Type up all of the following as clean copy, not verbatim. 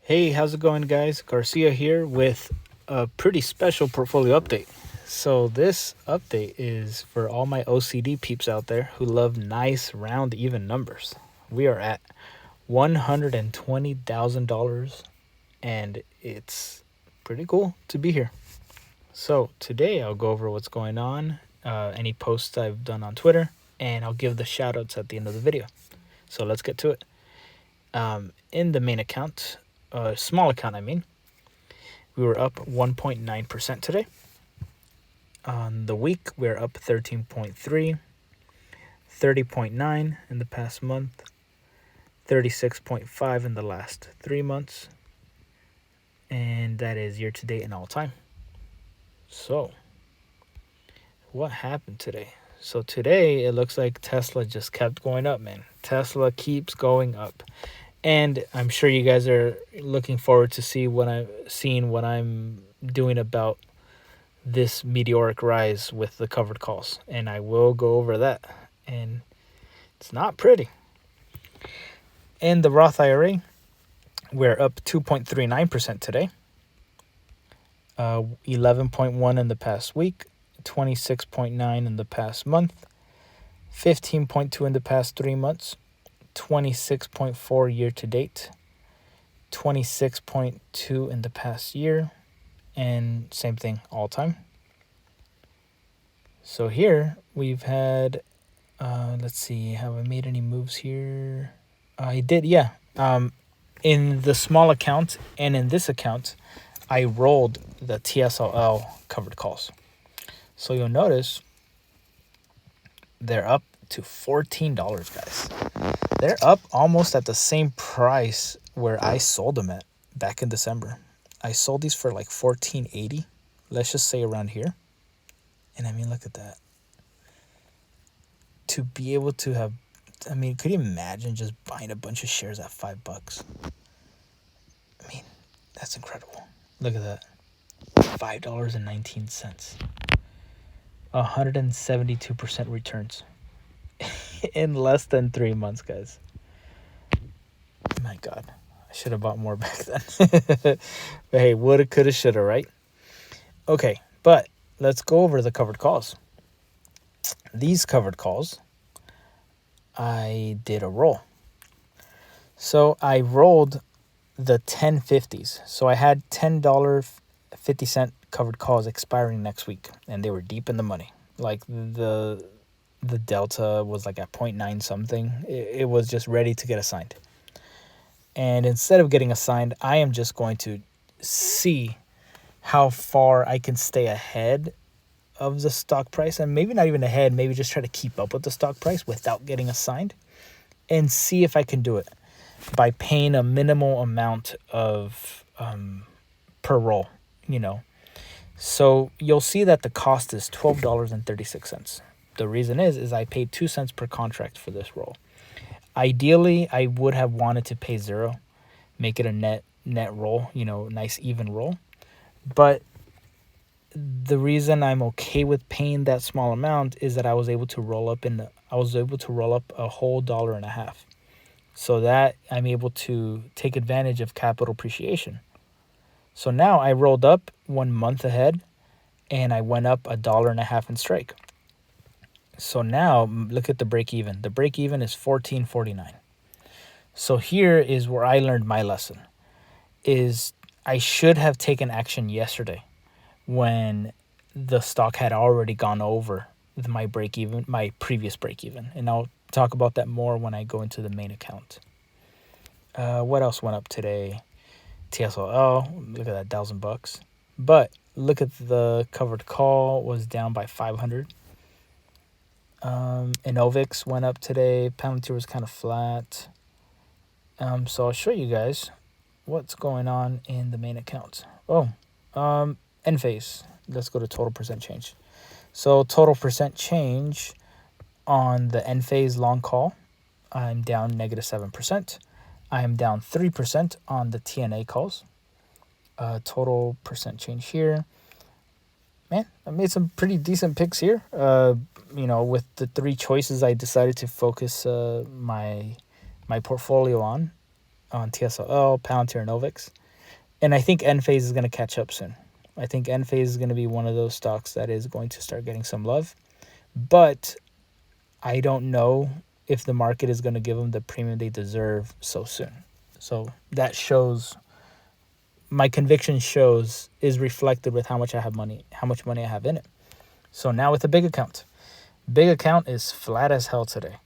Hey, how's it going, guys? Garcia here with a pretty special portfolio update. So, this update is for all my OCD peeps out there who love nice, round, even numbers. We are at $120,000, and it's pretty cool to be here. So, today I'll go over what's going on, any posts I've done on Twitter, and I'll give the shout outs at the end of the video. So, let's get to it. In the main account, small account, we were up 1.9% today. On the week, we're up 13.3, 30.9 in the past month, 36.5 in the last 3 months, and that is year to date and all time. So, what happened today? So today, it looks like Tesla just kept going up, man. Tesla keeps going up. And I'm sure you guys are looking forward to seeing what I'm doing about this meteoric rise with the covered calls. And I will go over that. And it's not pretty. In the Roth IRA, we're up 2.39% today. 11.1 in the past week, 26.9 in the past month, 15.2 in the past 3 months, 26.4 year to date, 26.2 in the past year, and same thing all time. So here we've had, let's see, have I made any moves here? I did, yeah. In the small account and in this account, I rolled the TSLA covered calls. So you'll notice they're up to $14, guys. They're up almost at the same price where I sold them at back in December. I sold these for like $14.80. Let's just say around here. And I mean, look at that. To be able to have, I mean, could you imagine just buying a bunch of shares at $5? I mean, that's incredible. Look at that. $5.19. 172% returns in less than 3 months, guys. My God, I should have bought more back then. But hey, woulda, coulda, shoulda, right? Okay, but let's go over the covered calls. These covered calls, I did a roll. So I rolled the 1050s. So I had $10.50 covered calls expiring next week, and they were deep in the money. Like the delta was like at 0.9 something. It was just ready to get assigned. And instead of getting assigned, I am just going to see how far I can stay ahead of the stock price, and maybe not even ahead, maybe just try to keep up with the stock price without getting assigned, and see if I can do it by paying a minimal amount of per roll, So you'll see that the cost is $12.36. The reason is I paid 2 cents per contract for this roll. Ideally, I would have wanted to pay 0, make it a net roll, nice even roll. But the reason I'm okay with paying that small amount is that I was able to roll up a whole $1.50. So that I'm able to take advantage of capital appreciation. So now I rolled up 1 month ahead, and I went up $1.50 in strike. So now look at the break even. The break even is $14.49. So here is where I learned my lesson. Is I should have taken action yesterday when the stock had already gone over my break even, my previous break even. And I'll talk about that more when I go into the main account. What else went up today? TSLA, look at that, $1,000. But look at the covered call was down by 500. ENVX went up today. Palantir was kind of flat. So I'll show you guys what's going on in the main account. ENVX. Let's go to total percent change. So total percent change on the ENVX long call, I'm down -7%. I am down 3% on the TNA calls. Total percent change here. Man, I made some pretty decent picks here. With the 3 choices I decided to focus my portfolio on, on TSLA, Palantir, and ENVX. And I think ENVX is going to catch up soon. I think ENVX is going to be one of those stocks that is going to start getting some love. But I don't know if the market is going to give them the premium they deserve so soon. So that shows, my conviction shows, is reflected with how much money I have in it. So now with the big account. Big account is flat as hell today.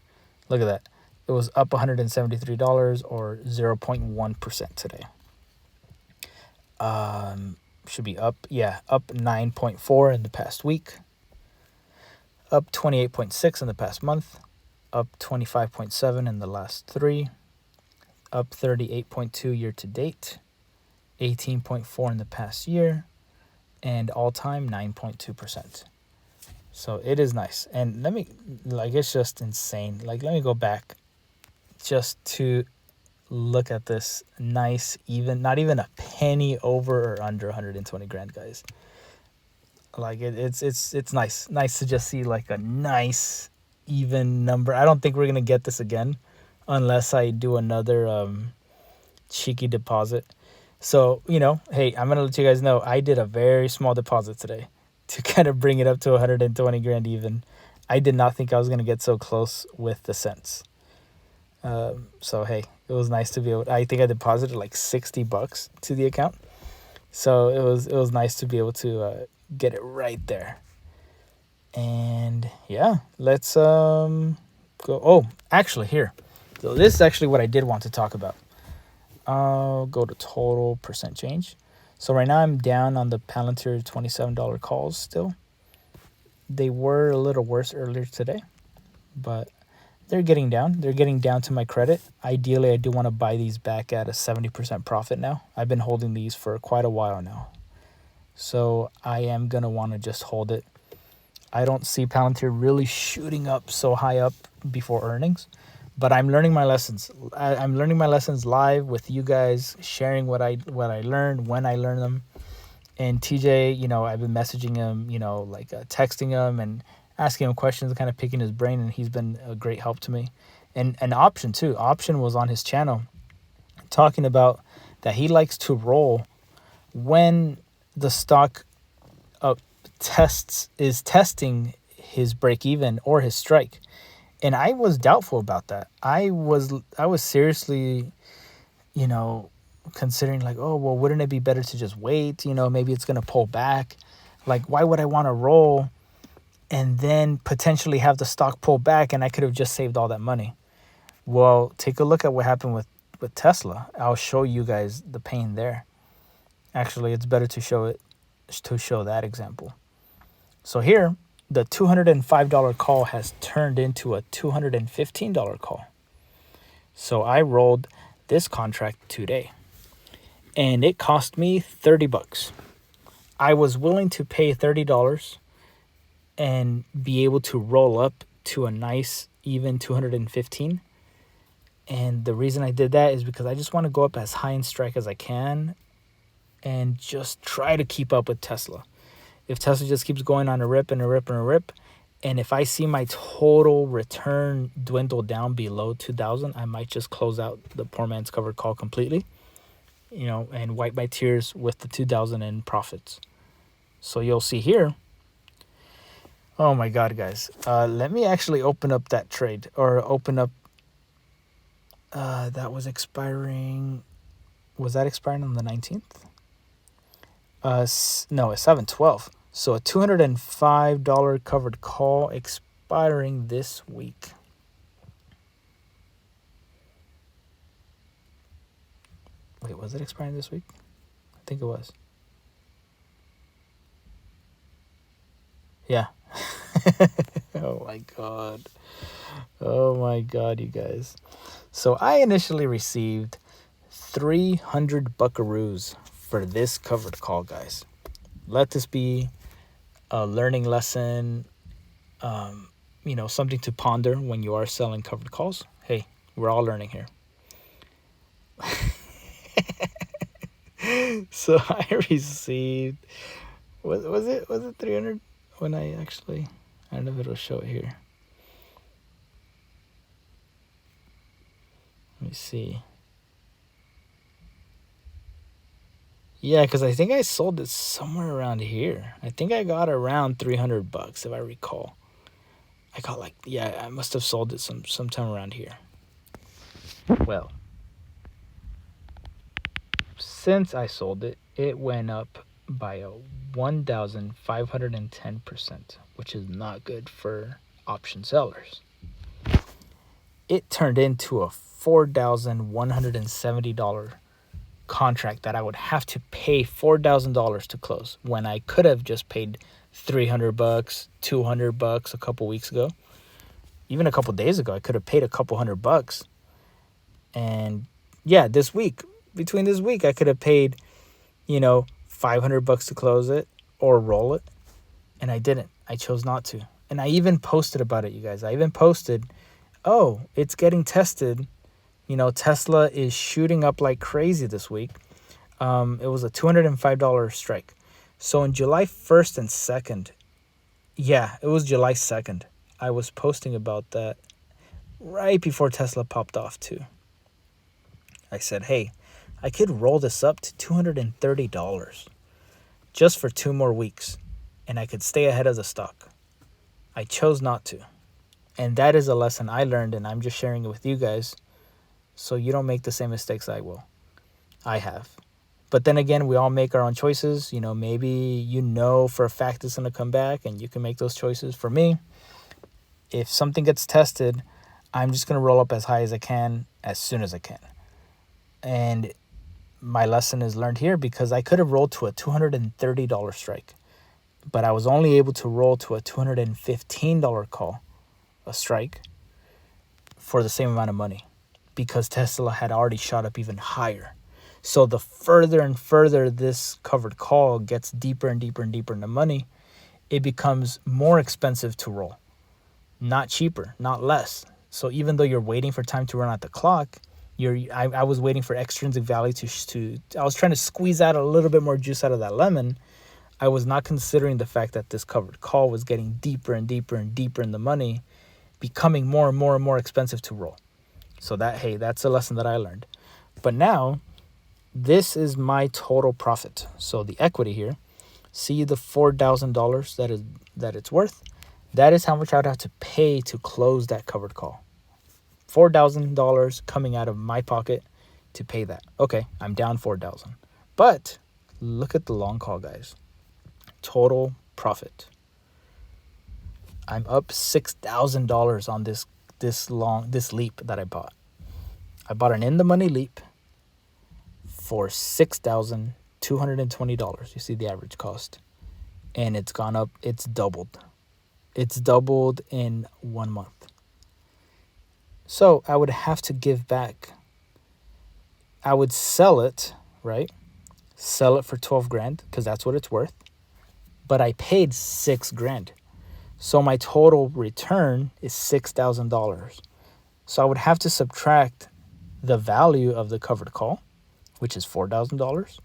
Look at that. It was up $173 or 0.1% today. Should be up. Yeah, up 9.4 in the past week. Up 28.6 in the past month. Up 25.7 in the last 3. Up 38.2 year to date. 18.4 in the past year. And all time 9.2%. So it is nice. And let me, like, it's just insane. Like, let me go back just to look at this nice, even, not even a penny over or under 120 grand, guys. Like, it's nice to just see like a nice even number. I don't think we're gonna get this again unless I do another cheeky deposit. So, you know, hey, I'm gonna let you guys know I did a very small deposit today to kind of bring it up to 120 grand even. I did not think I was gonna get so close with the cents. So hey, it was nice to be able. I think I deposited like $60 to the account, so it was nice to be able to get it right there. And yeah, let's go. Oh, actually, here. So this is actually what I did want to talk about. I'll go to total percent change. So right now I'm down on the Palantir $27 calls still. They were a little worse earlier today, but they're getting down. They're getting down to my credit. Ideally, I do want to buy these back at a 70% profit now. I've been holding these for quite a while now. So I am going to want to just hold it. I don't see Palantir really shooting up so high up before earnings, but I'm learning my lessons. I'm learning my lessons live with you guys, sharing what I learned when I learned them. And TJ, you know, I've been messaging him, you know, like texting him and asking him questions, kind of picking his brain, and he's been a great help to me. And Option too. Option was on his channel talking about that he likes to roll when the stock is testing his break even or his strike. And I was doubtful about that. I was seriously, you know, considering like, oh, well, wouldn't it be better to just wait? You know, maybe it's going to pull back. Like, why would I want to roll and then potentially have the stock pull back and I could have just saved all that money? Well, take a look at what happened with Tesla. I'll show you guys the pain there. Actually, it's better to show that example. So here, the $205 call has turned into a $215 call. So I rolled this contract today, and it cost me $30. I was willing to pay $30 and be able to roll up to a nice even 215. And the reason I did that is because I just want to go up as high in strike as I can and just try to keep up with Tesla. If Tesla just keeps going on a rip and a rip and a rip, and if I see my total return dwindle down below 2,000, I might just close out the poor man's covered call completely, you know, and wipe my tears with the 2,000 in profits. So you'll see here. Oh my God, guys. Let me actually open up that trade, or open up. That was expiring. Was that expiring on the 19th? No, it's 7/12. So a $205 covered call expiring this week. Wait, was it expiring this week? I think it was. Yeah. Oh my God. Oh my God, you guys. So I initially received 300 buckaroos for this covered call, guys. Let this be a learning lesson, you know, something to ponder when you are selling covered calls. Hey, we're all learning here. So I received, was it 300 when I actually, I don't know if it'll show it here. Let me see. Yeah, because I think I sold it somewhere around here. I think I got around $300 if I recall. I got like, yeah, I must have sold it sometime around here. Well, since I sold it, it went up by a 1,510%, which is not good for option sellers. It turned into a $4,170 contract that I would have to pay $4,000 to close when I could have just paid $300, $200 a couple weeks ago. Even a couple days ago, I could have paid a couple $100. And yeah, between this week, I could have paid, $500 to close it or roll it. And I didn't. I chose not to. And I even posted about it, you guys. I even posted, oh, it's getting tested. Tesla is shooting up like crazy this week. It was a $205 strike. So on July 1st and 2nd, yeah, it was July 2nd. I was posting about that right before Tesla popped off too. I said, hey, I could roll this up to $230 just for 2 more weeks, and I could stay ahead of the stock. I chose not to. And that is a lesson I learned, and I'm just sharing it with you guys so you don't make the same mistakes I have. But then again, we all make our own choices. Maybe for a fact it's going to come back and you can make those choices. For me, if something gets tested, I'm just going to roll up as high as I can as soon as I can. And my lesson is learned here because I could have rolled to a $230 strike, but I was only able to roll to a $215 call, a strike, for the same amount of money because Tesla had already shot up even higher. So the further and further this covered call gets deeper and deeper and deeper in the money, it becomes more expensive to roll, not cheaper, not less. So even though you're waiting for time to run out the clock, I was waiting for extrinsic value I was trying to squeeze out a little bit more juice out of that lemon. I was not considering the fact that this covered call was getting deeper and deeper and deeper in the money, becoming more and more and more expensive to roll. So that's a lesson that I learned. But now, this is my total profit. So the equity here, see the $4,000 that it's worth? That is how much I would have to pay to close that covered call. $4,000 coming out of my pocket to pay that. Okay, I'm down $4,000. But look at the long call, guys. Total profit. I'm up $6,000 on this leap that I bought. I bought an in the money leap for $6,220. You see the average cost. And it's gone up, it's doubled. It's doubled in 1 month. So I would have to give back. I would sell it, right? Sell it for $12,000 because that's what it's worth. But I paid $6,000. So my total return is $6,000. So I would have to subtract the value of the covered call, which is $4,000,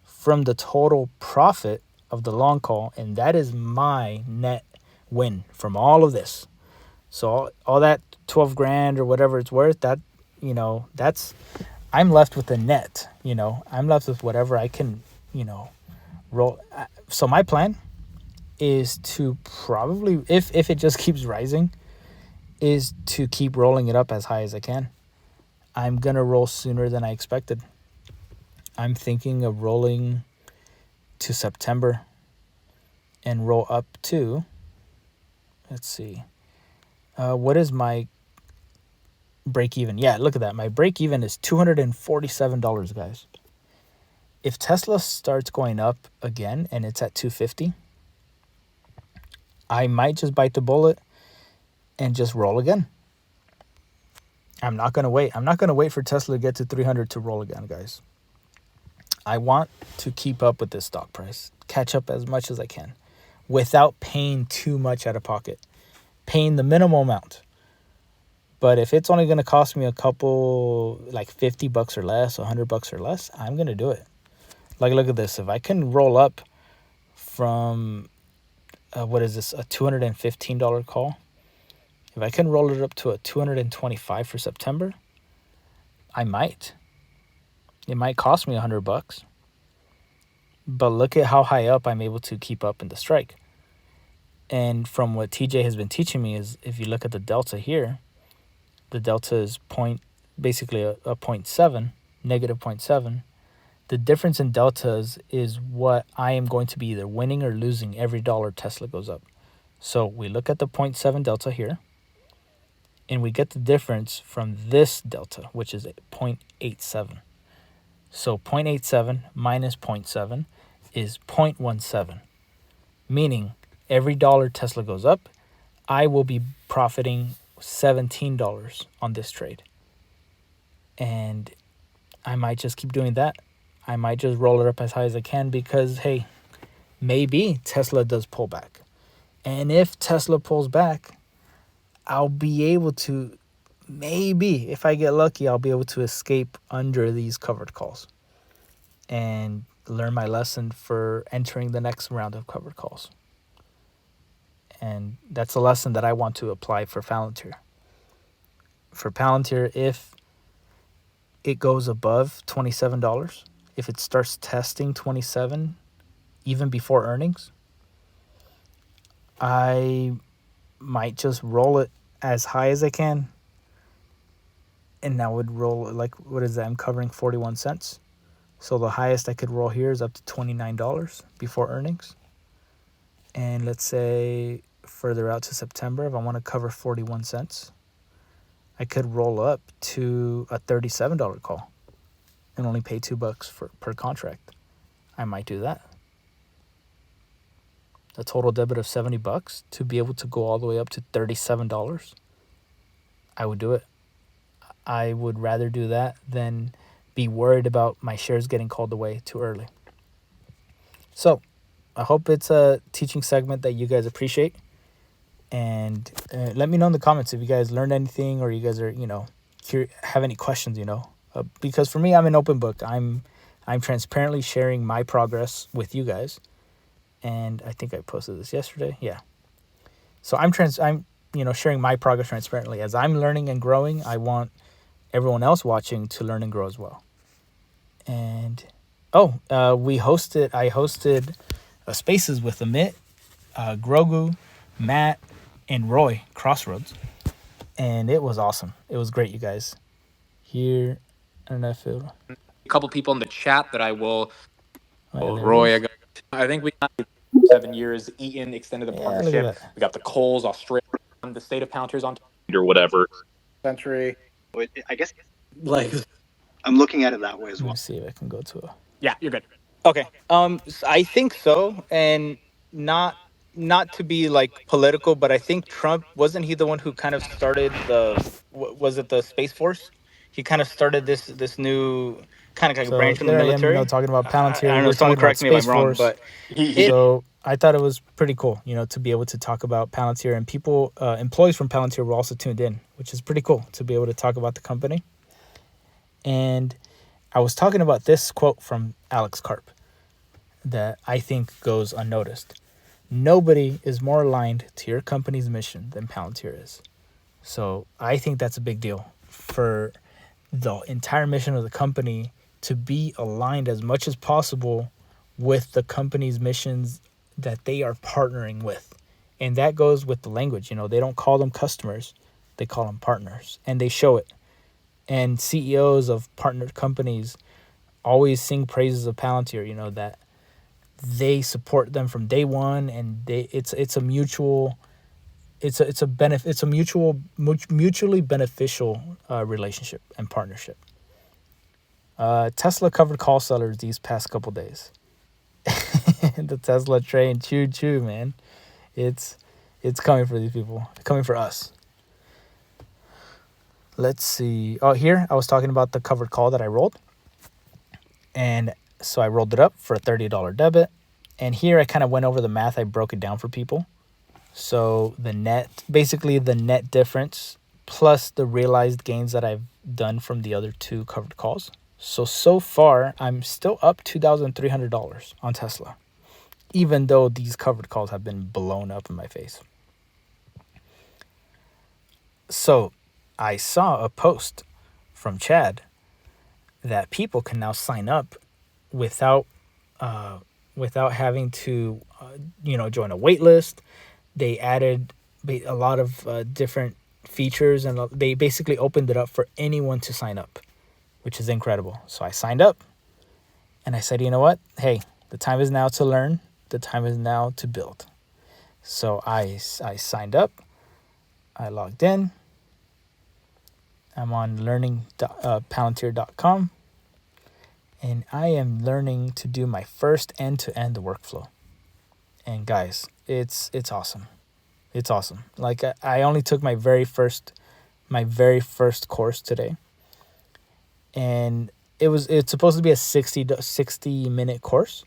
from the total profit of the long call. And that is my net win from all of this. So all that $12,000 or whatever it's worth, I'm left with the net, I'm left with whatever I can, roll. So my plan is to probably, if it just keeps rising, is to keep rolling it up as high as I can. I'm going to roll sooner than I expected. I'm thinking of rolling to September and roll up to, let's see. What is my break even? Yeah, look at that. My break even is $247, guys. If Tesla starts going up again and it's at 250, I might just bite the bullet and just roll again. I'm not going to wait. I'm not going to wait for Tesla to get to 300 to roll again, guys. I want to keep up with this stock price, catch up as much as I can without paying too much out of pocket. Paying the minimal amount. But if it's only going to cost me a couple, like $50 or less, $100 or less, I'm going to do it. Like, look at this. If I can roll up from, what is this, a $215 call? If I can roll it up to a $225 for September, I might. It might cost me $100. But look at how high up I'm able to keep up in the strike. And from what TJ has been teaching me is if you look at the delta here, the delta is basically a 0.7, negative 0.7. The difference in deltas is what I am going to be either winning or losing every dollar Tesla goes up. So we look at the 0.7 delta here, and we get the difference from this delta, which is 0.87. So 0.87 minus 0.7 is 0.17, meaning every dollar Tesla goes up, I will be profiting $17 on this trade. And I might just keep doing that. I might just roll it up as high as I can because, hey, maybe Tesla does pull back. And if Tesla pulls back, I'll be able to, maybe, if I get lucky, I'll be able to escape under these covered calls and learn my lesson for entering the next round of covered calls. And that's a lesson that I want to apply for Palantir. For Palantir, if it goes above $27, if it starts testing 27 even before earnings, I might just roll it as high as I can. And I would roll it like, what is that? I'm covering 41 cents. So the highest I could roll here is up to $29 before earnings. And let's say further out to September, if I want to cover 41 cents, I could roll up to a $37 call and only pay $2 per contract. I might do that. A total debit of $70 to be able to go all the way up to $37. I would do it. I would rather do that than be worried about my shares getting called away too early. So I hope it's a teaching segment that you guys appreciate. And let me know in the comments if you guys learned anything or you guys are, have any questions, because for me, I'm an open book. I'm transparently sharing my progress with you guys. And I think I posted this yesterday. Yeah. So I'm sharing my progress transparently. As I'm learning and growing, I want everyone else watching to learn and grow as well. And I hosted spaces with Amit, Grogu, Matt, and Roy Crossroads, and it was awesome. It was great, you guys. Here, I don't know if it... A couple people in the chat that I will. Roy, I think we got 7 years. Eaton extended the partnership. Look at that. We got the Coles, Australia, the state of Palantir's on or whatever. Century. I guess Like, I'm looking at it that way as Let well. me see if I can go to a... yeah, you're good. Okay. I think so, and not to be like political, but I think Trump, wasn't he the one who kind of started was it the Space Force? He kind of started this new kind of like branch in the there I am, military. talking about Palantir. I don't know. We're Someone talking about correct me if I'm Space wrong, Force. but So I thought it was pretty cool, to be able to talk about Palantir, and people, employees from Palantir were also tuned in, which is pretty cool to be able to talk about the company. And I was talking about this quote from Alex Karp that I think goes unnoticed. Nobody is more aligned to your company's mission than Palantir is. So I think that's a big deal for the entire mission of the company to be aligned as much as possible with the company's missions that they are partnering with. And that goes with the language. They don't call them customers, they call them partners, and they show it. And CEOs of partnered companies always sing praises of Palantir, that they support them from day one, and it's a mutually beneficial relationship and partnership. Tesla covered call sellers these past couple days. The Tesla train, choo man. It's coming for these people. It's coming for us. Let's see. Here I was talking about the covered call that I rolled. And so I rolled it up for a $30 debit. And here I kind of went over the math. I broke it down for people. So the net difference plus the realized gains that I've done from the other two covered calls. So far, I'm still up $2,300 on Tesla, even though these covered calls have been blown up in my face. So I saw a post from Chad that people can now sign up without without having to, join a wait list. They added a lot of different features, and they basically opened it up for anyone to sign up, which is incredible. So I signed up, and I said, you know what? Hey, the time is now to learn. The time is now to build. So I signed up. I logged in. I'm on Palantir.com, and I am learning to do my first end-to-end workflow. And guys, it's awesome. It's awesome. Like I only took my very first course today, and it's supposed to be a 60 minute course,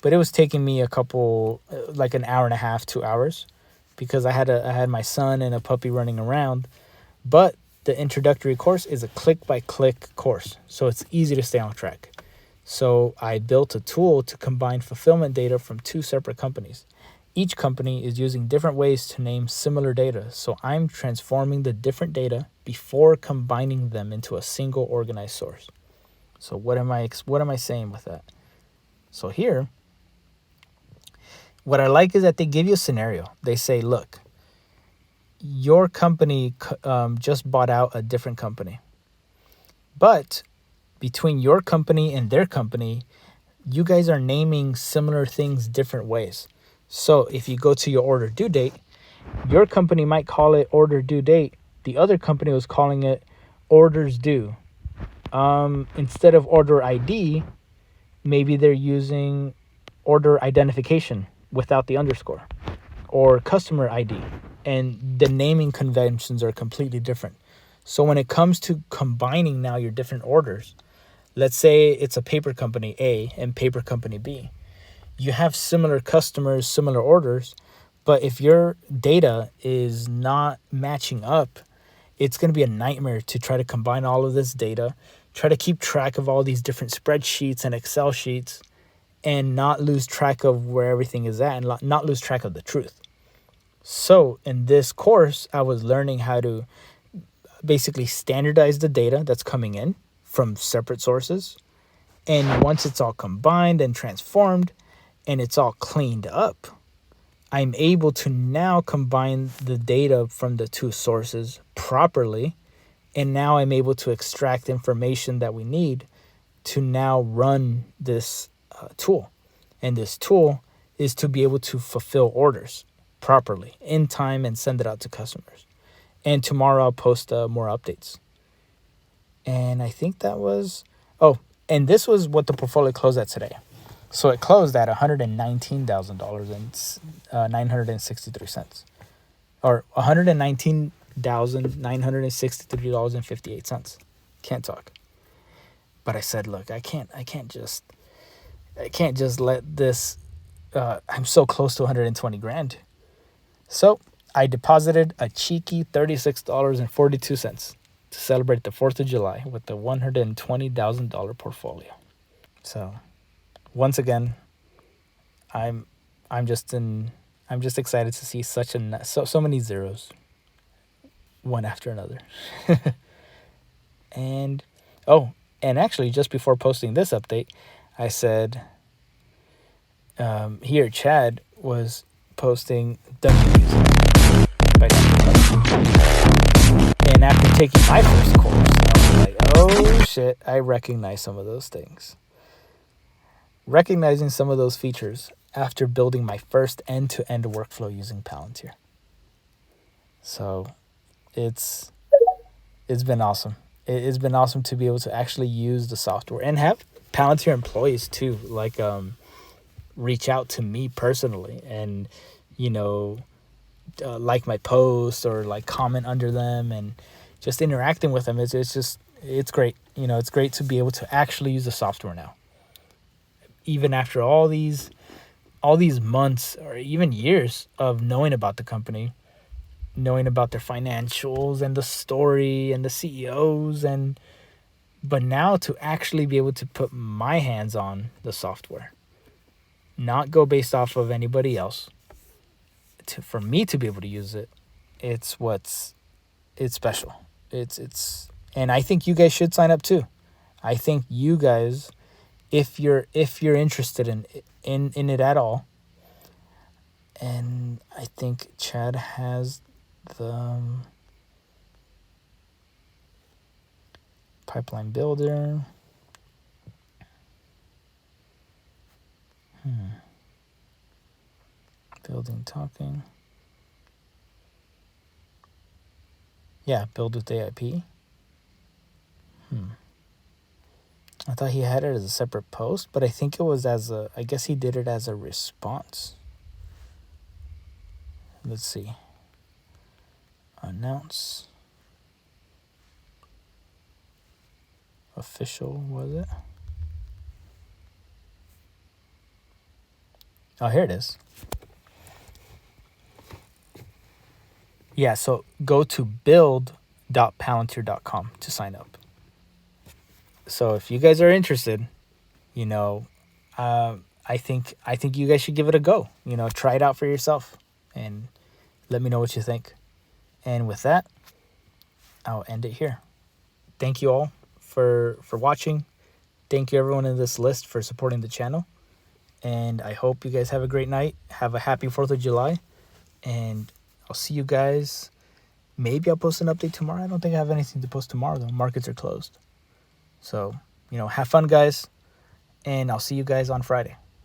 but it was taking me a couple, like an hour and a half, 2 hours, because I had my son and a puppy running around. But the introductory course is a click-by-click course, so it's easy to stay on track. So I built a tool to combine fulfillment data from two separate companies. Each company is using different ways to name similar data, so I'm transforming the different data before combining them into a single organized source. So what am I saying with that? So here, what I like is that they give you a scenario. They say, look, your company just bought out a different company. But between your company and their company, you guys are naming similar things different ways. So if you go to your order due date, your company might call it order due date. The other company was calling it orders due. Instead of order ID, maybe they're using order identification without the underscore, or customer ID. And the naming conventions are completely different. So when it comes to combining now your different orders, let's say it's a paper company A and paper company B. You have similar customers, similar orders, but if your data is not matching up, it's going to be a nightmare to try to combine all of this data, try to keep track of all these different spreadsheets and Excel sheets, and not lose track of where everything is at, and not lose track of the truth. So in this course, I was learning how to basically standardize the data that's coming in from separate sources. And once it's all combined and transformed and it's all cleaned up, I'm able to now combine the data from the two sources properly. And now I'm able to extract information that we need to now run this tool. And this tool is to be able to fulfill orders properly in time and send it out to customers. And tomorrow I'll post more updates. And I think that was, and this was what the portfolio closed at today. So it closed at $119,963, or $119,963.58. Can't talk. But I said, look, I can't just let this. I'm so close to 120 grand. So I deposited a cheeky $36.42 to celebrate the 4th of July with the $120,000 portfolio. So once again, I'm just excited to see so many zeros, one after another. And actually, just before posting this update, I said here Chad was posting Dungeon Music by and after taking my first course, I was like, oh shit, I recognize some of those things. Recognizing some of those features after building my first end-to-end workflow using Palantir. So it's been awesome. It's been awesome to be able to actually use the software and have Palantir employees too, like reach out to me personally and like my posts or like comment under them, and just interacting with them. It's great. It's great to be able to actually use the software now, even after all these months or even years of knowing about the company, knowing about their financials and the story and the CEOs, but now to actually be able to put my hands on the software, not go based off of anybody else, for me to be able to use it, it's special. It's and I think you guys should sign up too. I think you guys, if you're interested in it at all. And I think Chad has the pipeline builder. Building talking. Yeah, build with AIP. I thought he had it as a separate post, but I think it was I guess he did it as a response. Let's see. Announce. Official, was it? Oh, here it is. Yeah, so go to build.palantir.com to sign up. So if you guys are interested, I think you guys should give it a go. Try it out for yourself and let me know what you think. And with that, I'll end it here. Thank you all for watching. Thank you everyone in this list for supporting the channel. And I hope you guys have a great night. Have a happy 4th of July. And I'll see you guys. Maybe I'll post an update tomorrow. I don't think I have anything to post tomorrow, though. Markets are closed. So, have fun, guys. And I'll see you guys on Friday.